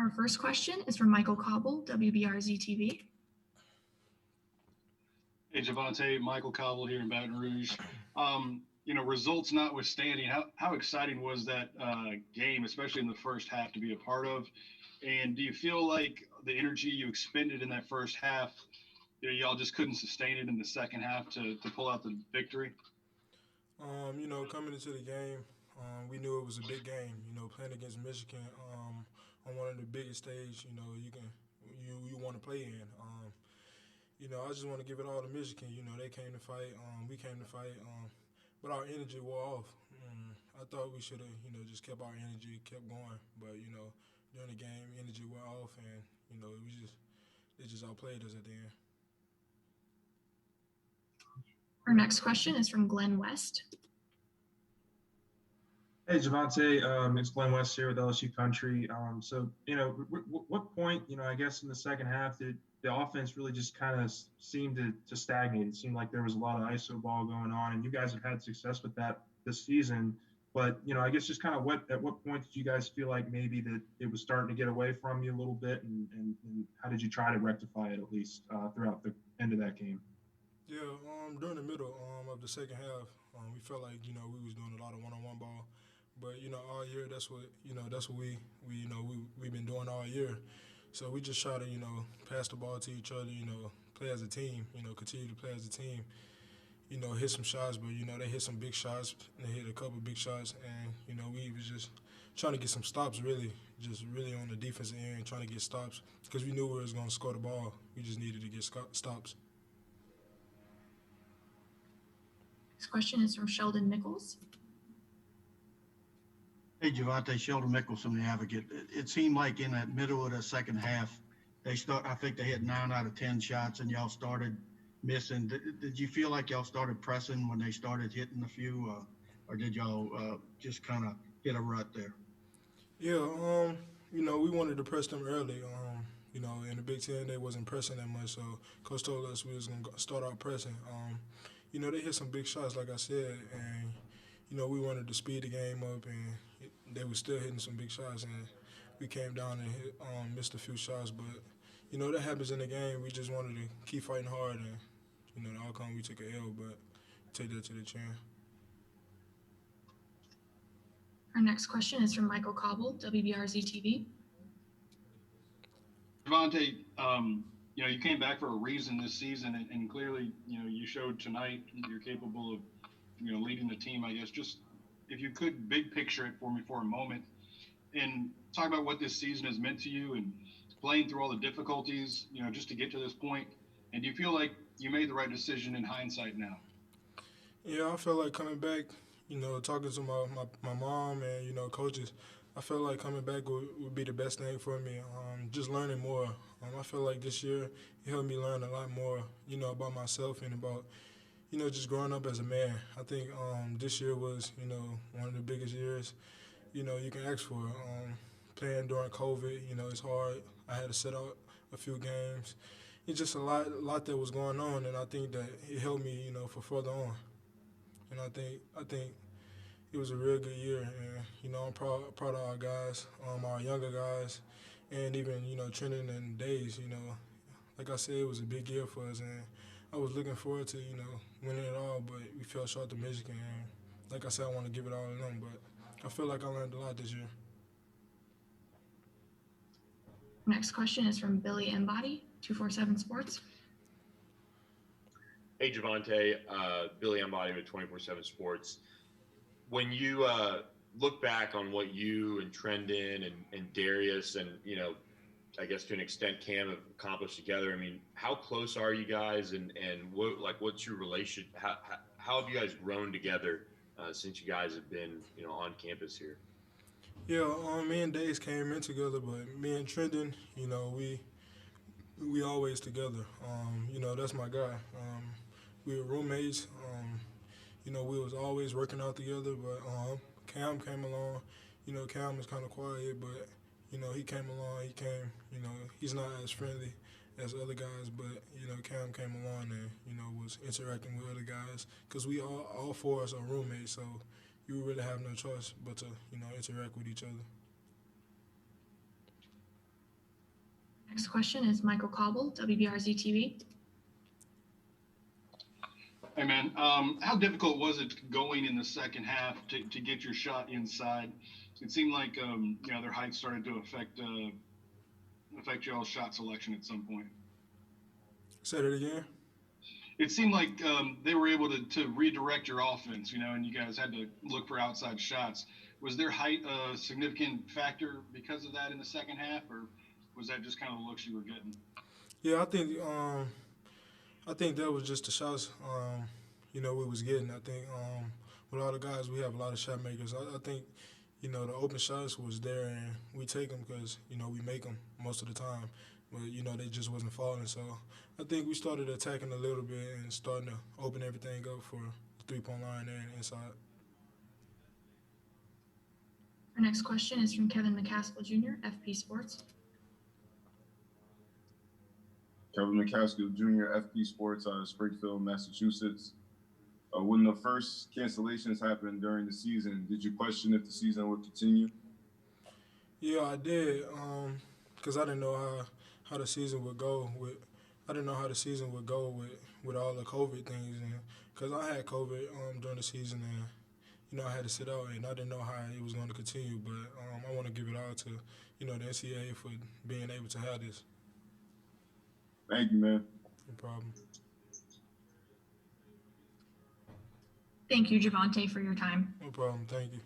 Our first question is from Michael Cobble, WBRZ TV. Hey, Javonte, Michael Cobble here in Baton Rouge. Results notwithstanding, how exciting was that game, especially in the first half, to be a part of? And do you feel like the energy you expended in that first half, y'all just couldn't sustain it in the second half to pull out the victory? Coming into the game, we knew it was a big game. Playing against Michigan on one of the biggest stages, you want to play in. I just want to give it all to Michigan. They came to fight. We came to fight. But our energy wore off. I thought we should have, just kept our energy, kept going. But, during the game, energy wore off, and, they just outplayed us at the end. Our next question is from Glenn West. Hey, Javonte, it's Glenn West here with LSU Country. What point, I guess in the second half, did the offense really just kind of seemed to stagnate? It seemed like there was a lot of ISO ball going on, and you guys have had success with that this season. But, I guess just kind of at what point did you guys feel like maybe that it was starting to get away from you a little bit, and how did you try to rectify it at least throughout the end of that game? Yeah, during the middle of the second half, we felt like, we was doing a lot of one-on-one ball. But, all year, that's what we've been doing all year. So we just try to, pass the ball to each other, play as a team, continue to play as a team, hit some shots. But, they hit some big shots. They hit a couple big shots. And, we was just trying to get some stops, really, just really on the defensive end, trying to get stops because we knew we was going to score the ball. We just needed to get stops. Next question is from Sheldon Nichols. Hey, Javonte, Sheldon Nichols from the Advocate. It seemed like in that middle of the second half, I think they hit 9 out of 10 shots, and y'all started missing. Did you feel like y'all started pressing when they started hitting a few, or did y'all just kind of hit a rut there? Yeah, we wanted to press them early. In the Big Ten, they wasn't pressing that much, so Coach told us we was going to start out pressing. They hit some big shots, like I said, and, we wanted to speed the game up, and they were still hitting some big shots, and we came down and missed a few shots. But, that happens in the game. We just wanted to keep fighting hard, and, the outcome, we took an L, but take that to the chin. Our next question is from Michael Cobble, WBRZ TV. Javonte, you came back for a reason this season, and clearly, you showed tonight you're capable of, leading the team, I guess. Just if you could big picture it for me for a moment and talk about what this season has meant to you and playing through all the difficulties, just to get to this point. And do you feel like you made the right decision in hindsight now? Yeah, I feel like coming back, talking to my mom and, coaches, I felt like coming back would be the best thing for me. Just learning more. I feel like this year it helped me learn a lot more, about myself and about, just growing up as a man. I think this year was, one of the biggest years, you can ask for. Playing during COVID, it's hard. I had to sit out a few games. It's just a lot that was going on, and I think that it helped me, for further on. And I think it was a real good year, and I'm proud of our guys, our younger guys, and even Trenton and Days. Like I said, it was a big year for us, and I was looking forward to winning it all, but we fell short to Michigan. And like I said, I want to give it all to them, but I feel like I learned a lot this year. Next question is from Billy Embody, 247 Sports. Hey, Javonte, Billy Embody with 24/7 Sports. When you look back on what you and Trendon and Darius and, I guess to an extent Cam have accomplished together, I mean, how close are you guys and what's your relation? How have you guys grown together since you guys have been, on campus here? Yeah, me and Days came in together, but me and Trendon, we always together. That's my guy. We were roommates. We was always working out together, but Cam came along. Cam was kind of quiet, but, he came along. He came, he's not as friendly as other guys, but, Cam came along and, was interacting with other guys because we all four of us are roommates, so you really have no choice but to, interact with each other. Next question is Michael Cobble, WBRZ TV. Hey man, how difficult was it going in the second half to get your shot inside? It seemed like their height started to affect y'all's shot selection at some point. Say that again. It seemed like they were able to redirect your offense, and you guys had to look for outside shots. Was their height a significant factor because of that in the second half, or was that just kind of the looks you were getting? Yeah, I think that was just the shots, we was getting. I think with all the guys, we have a lot of shot makers. I think, the open shots was there, and we take them because, we make them most of the time. But, they just wasn't falling. So I think we started attacking a little bit and starting to open everything up for the three-point line and inside. Our next question is from Kevin McCaskill Jr., FP Sports. Kevin McCaskill Jr., FP Sports out of Springfield, Massachusetts. When the first cancellations happened during the season, did you question if the season would continue? Yeah, I did, because I didn't know how the season would go with. I didn't know how the season would go with all the COVID things, and because I had COVID during the season, and I had to sit out, and I didn't know how it was going to continue. But I want to give it all to the NCAA for being able to have this. Thank you, man. No problem. Thank you, Javonte, for your time. No problem. Thank you.